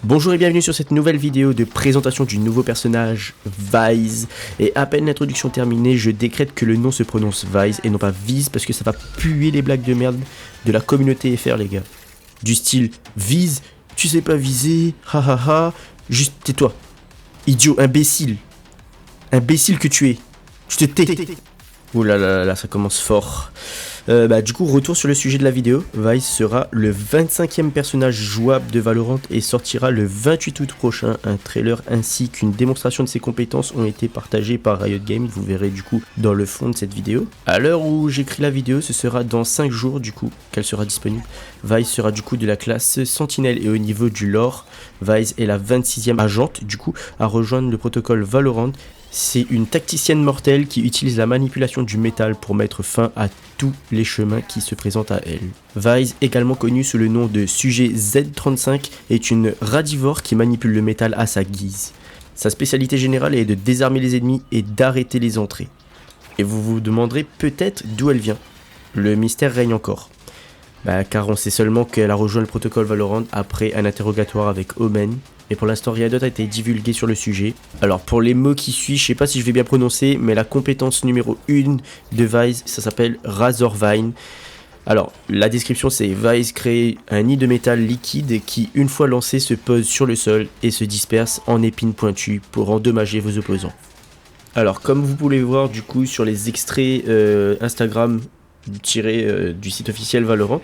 Bonjour et bienvenue sur cette nouvelle vidéo de présentation du nouveau personnage Vise. Et à peine l'introduction terminée, je décrète que le nom se prononce Vise et non pas Vise parce que ça va puer les blagues de merde de la communauté FR les gars. Du style Vise, tu sais pas viser, hahaha, juste tais-toi. Idiot, imbécile. Imbécile que tu es. Tu te tais. Ouh là là là, ça commence fort. Du coup, retour sur le sujet de la vidéo. Vise sera le 25e personnage jouable de Valorant et sortira le 28 août prochain. Un trailer ainsi qu'une démonstration de ses compétences ont été partagés par Riot Games. Vous verrez du coup dans le fond de cette vidéo. À l'heure où j'écris la vidéo, ce sera dans 5 jours du coup qu'elle sera disponible. Vise sera du coup de la classe Sentinelle et au niveau du lore, Vise est la 26e agente du coup à rejoindre le protocole Valorant. C'est une tacticienne mortelle qui utilise la manipulation du métal pour mettre fin à tous les chemins qui se présentent à elle. Vise, également connue sous le nom de Sujet Z35, est une radivore qui manipule le métal à sa guise. Sa spécialité générale est de désarmer les ennemis et d'arrêter les entrées. Et vous vous demanderez peut-être d'où elle vient. Le mystère règne encore. Car on sait seulement qu'elle a rejoint le protocole Valorant après un interrogatoire avec Omen. Et pour l'instant, rien d'autre a été divulgué sur le sujet. Alors pour les mots qui suivent, je sais pas si je vais bien prononcer, mais la compétence numéro 1 de Vise, ça s'appelle Razorvine. Alors la description c'est Vise crée un nid de métal liquide qui une fois lancé se pose sur le sol et se disperse en épines pointues pour endommager vos opposants. Alors comme vous pouvez voir du coup sur les extraits Instagram tirés du site officiel Valorant,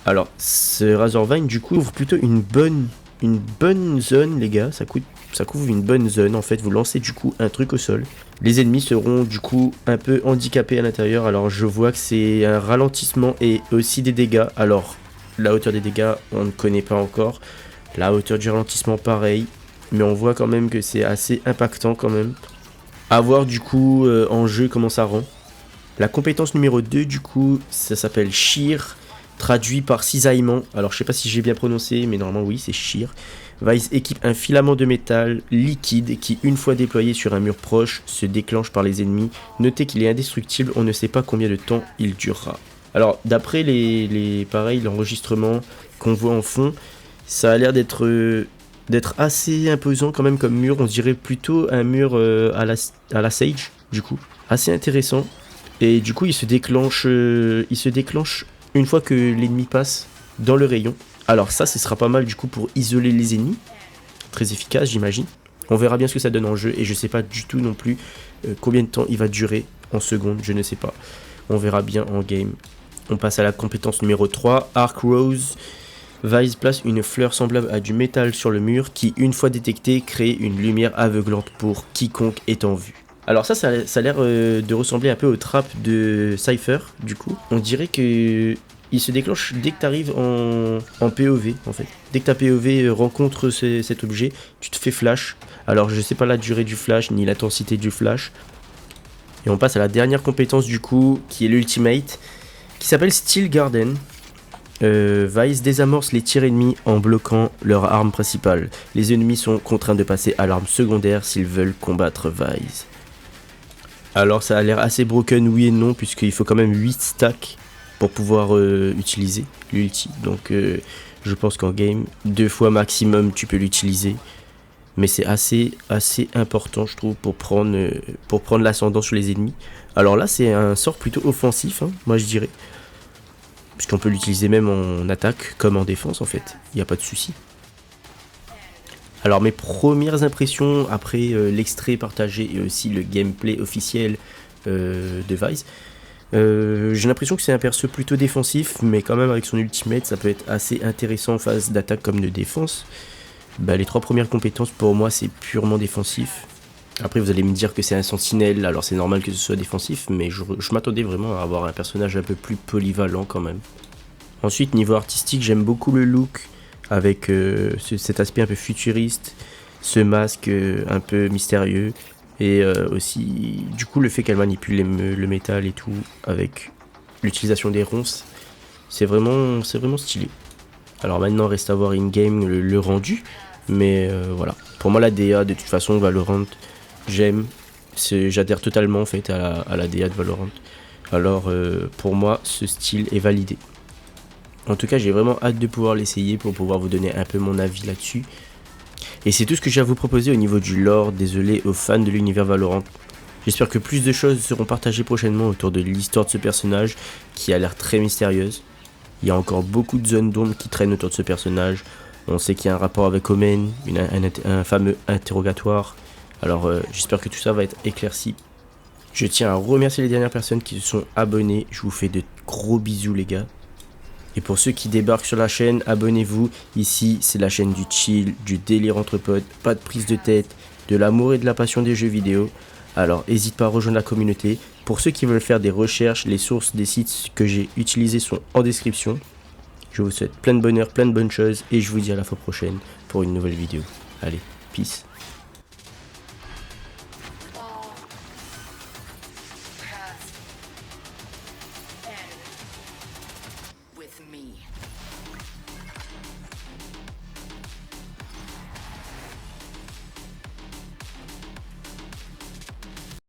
alors ce Razorvine du coup ouvre plutôt une bonne zone les gars, ça couvre une bonne zone en fait, vous lancez du coup un truc au sol. Les ennemis seront du coup un peu handicapés à l'intérieur, alors je vois que c'est un ralentissement et aussi des dégâts. Alors la hauteur des dégâts on ne connaît pas encore, la hauteur du ralentissement pareil, mais on voit quand même que c'est assez impactant quand même. A voir du coup en jeu comment ça rend. La compétence numéro 2 du coup ça s'appelle Shear, traduit par cisaillement. Alors je sais pas si j'ai bien prononcé, mais normalement oui, c'est Shear. Vise équipe un filament de métal liquide qui, une fois déployé sur un mur proche, se déclenche par les ennemis. Notez qu'il est indestructible, on ne sait pas combien de temps il durera. Alors d'après l'enregistrement qu'on voit en fond, ça a l'air d'être assez imposant quand même comme mur. On dirait plutôt un mur à la Sage, du coup. Assez intéressant. Et du coup il se déclenche une fois que l'ennemi passe dans le rayon. Alors ça, ce sera pas mal du coup pour isoler les ennemis. Très efficace, j'imagine. On verra bien ce que ça donne en jeu. Et je sais pas du tout non plus combien de temps il va durer en secondes. Je ne sais pas. On verra bien en game. On passe à la compétence numéro 3. Arc Rose. Vise place une fleur semblable à du métal sur le mur qui, une fois détectée, crée une lumière aveuglante pour quiconque est en vue. Alors ça a l'air de ressembler un peu aux trappes de Cypher, du coup. On dirait que il se déclenche dès que tu arrives en POV, en fait. Dès que ta POV rencontre cet objet, tu te fais flash. Alors je sais pas la durée du flash, ni l'intensité du flash. Et on passe à la dernière compétence, du coup, qui est l'ultimate, qui s'appelle Steel Garden. Vise désamorce les tirs ennemis en bloquant leur arme principale. Les ennemis sont contraints de passer à l'arme secondaire s'ils veulent combattre Vise. Alors ça a l'air assez broken, oui et non, puisqu'il faut quand même 8 stacks pour pouvoir utiliser l'ulti. Donc je pense qu'en game, 2 fois maximum tu peux l'utiliser. Mais c'est assez important je trouve pour prendre l'ascendant sur les ennemis. Alors là c'est un sort plutôt offensif, hein, moi je dirais. Puisqu'on peut l'utiliser même en attaque comme en défense en fait, il n'y a pas de souci. Alors mes premières impressions après l'extrait partagé et aussi le gameplay officiel de Vise, j'ai l'impression que c'est un perso plutôt défensif, mais quand même avec son ultimate ça peut être assez intéressant en phase d'attaque comme de défense. Les 3 premières compétences pour moi c'est purement défensif. Après vous allez me dire que c'est un sentinelle, alors c'est normal que ce soit défensif, mais je m'attendais vraiment à avoir un personnage un peu plus polyvalent quand même. Ensuite niveau artistique j'aime beaucoup le look, avec cet aspect un peu futuriste, ce masque un peu mystérieux, et aussi du coup le fait qu'elle manipule le métal et tout, avec l'utilisation des ronces, c'est vraiment stylé. Alors maintenant reste à voir in-game le rendu, mais voilà. Pour moi la DA de toute façon Valorant, j'adhère totalement en fait à la DA de Valorant. Alors pour moi ce style est validé. En tout cas, j'ai vraiment hâte de pouvoir l'essayer pour pouvoir vous donner un peu mon avis là-dessus. Et c'est tout ce que j'ai à vous proposer au niveau du lore. Désolé aux fans de l'univers Valorant. J'espère que plus de choses seront partagées prochainement autour de l'histoire de ce personnage qui a l'air très mystérieuse. Il y a encore beaucoup de zones d'ombre qui traînent autour de ce personnage. On sait qu'il y a un rapport avec Omen, un fameux interrogatoire. Alors j'espère que tout ça va être éclairci. Je tiens à remercier les dernières personnes qui se sont abonnées. Je vous fais de gros bisous les gars. Et pour ceux qui débarquent sur la chaîne, abonnez-vous. Ici, c'est la chaîne du chill, du délire entre potes, pas de prise de tête, de l'amour et de la passion des jeux vidéo. Alors, n'hésite pas à rejoindre la communauté. Pour ceux qui veulent faire des recherches, les sources des sites que j'ai utilisés sont en description. Je vous souhaite plein de bonheur, plein de bonnes choses et je vous dis à la fois prochaine pour une nouvelle vidéo. Allez, peace.